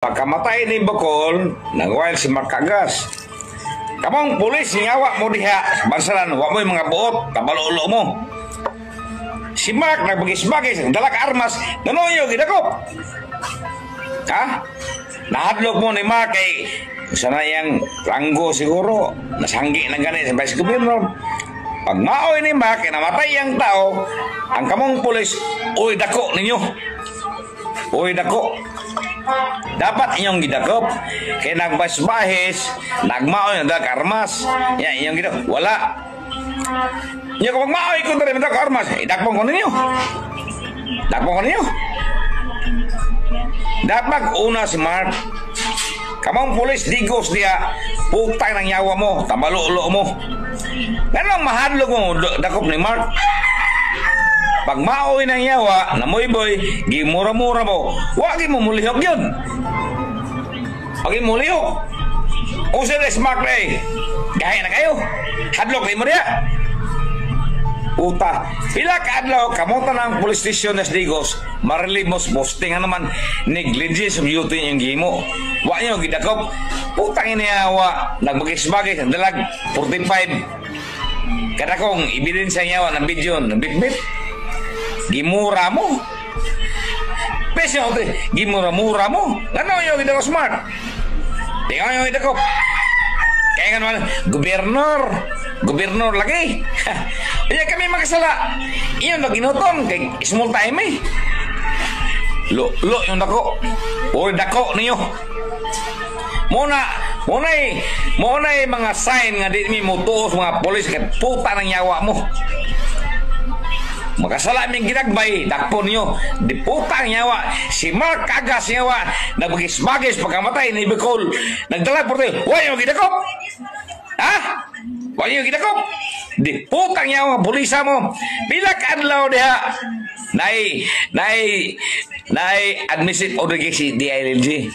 Pagkamatay ni Bokol, nangwile si Markagas. Kamong pulis niyawa mo diha, bansalan, wa mo yung mga buot, tabalulo mo. Si Mark nagbagis-bagis, dalak armas, nanoyo, gidakop. Ha? Nahadlok mo ni Mark kay sana yang ranggo siguro, nasanggi ng ganit sa vice governor. Pag maoy ni Mark, namatay ang tao, ang kamong pulis, uy dako ninyo. Uy dako. Dapat inyong gidakop kaya nagbahis-bahis nagmaoy ng dalag armas ya inyong gidakop wala nyo kapag maoy ko dari dalag armas idakpong ko ninyo dapat una si Mark kamang pulis digos dia putay ng yawa mo tabalulo mo ganang mahadlog mo dakop ni Mark. Pag maoy ng yawa, namoy-boy, gimura-mura mo, wag mo mulihok yun. Wag mo mulihok. Kung sila smart na eh, gaya na kayo. Hadlok kayo mo niya. Puta, pila ka adlaw, kamutan ng police station na Digos, marilimos, posting naman, negligence of duty yung gimo. Wag nyo, gidakop. Putang iniyawa, nagbagis-bagis, dalag, 45. Kada kong ebidensya yawa ng video, ng bit-bit. Gimura mo. Pesyo, gimura-mura mo. Ano yung kita ko smart? Tingnan yung kita ko. Kaya nga naman, gobernador lagi. Kaya kami makasala. Iyon na ginutom, kay small time eh. Lo yung dako. O dako niyo. Muna mga sign nga di mi mutuos mga polis kat puta ng yawa mo. Makasala aming ginagbay, dakpo niyo, di putang yawa, si Mark Kagas yawa, nagbagis-bagis pagkamatay ni Bokol, nagdalag po tayo, huwag yung gidakop? Ha? Huwag yung gidakop? Di putang yawa, pulisa mo, bilak adlaw diha, admissive obligation DILG.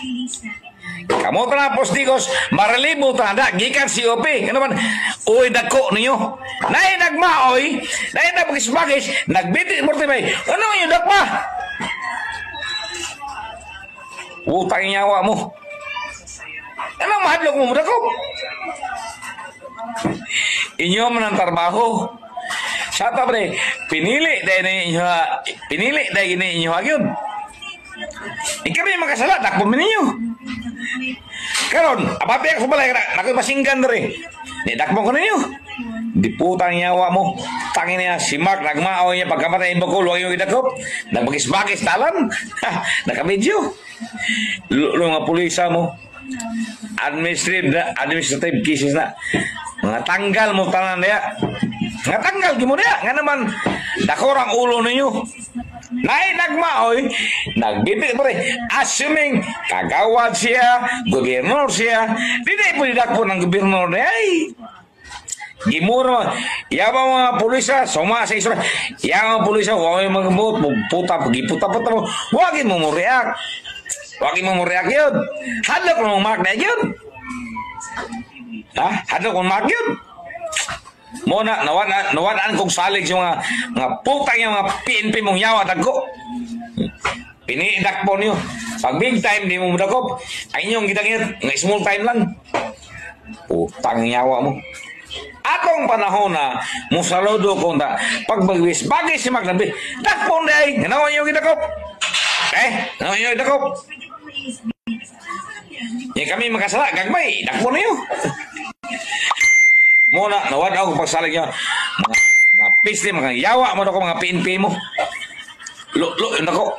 Kamu tanah postigos maralimu tanda gikan COP ano man uy dako ninyo nay nagmaoy nay nabagis-bagis nagbiti mortibay ano yung dakpa utang nyawa mo ano mahadlok mo dako inyo man ang trabaho sa tabre pinili dahil inyo agyon ikami makasala dakpo ninyo karon apapi ako balay nakoy masinggan dere ni dakmo ko ninyo di putang yawa mo tangin niya si Mark nagmaoy niya pagkamatay ni Bokol wag yung idakop nagbagis-bagis talan nakabidyo mga pulisa mo administrative cases na mga tanggal mo tanan niya nga tanggal gimo niya nga naman dakorang ulo ninyo nay nagmaoy nagbibig pa rin assuming kagawad siya gobernador siya hindi po didakpo ng gobernador niya ay gimura yawa mga pulisa suma sa isura yawa mga pulisa huwag yung magbut puta mo huwag mo react yun hadlok mo Mark na yun ha hadlok mo Mark yun muna nawanan kong salig yung mga putang yung mga PNP mong yawa dagko pinidak po niyo pag big time di mo dagko ay inyong gitangit nga small time lang putang yawa mo atong panahon na musaludo ko na pag bagis si magnabi dakpo na ay ganawa niyo gidakop ganawa niyo gidakop kami makasala gagmay dakpo niyo muna nawad ako pagsalig niya mga pisli mga yawa mo ako mga PNP mo lo nako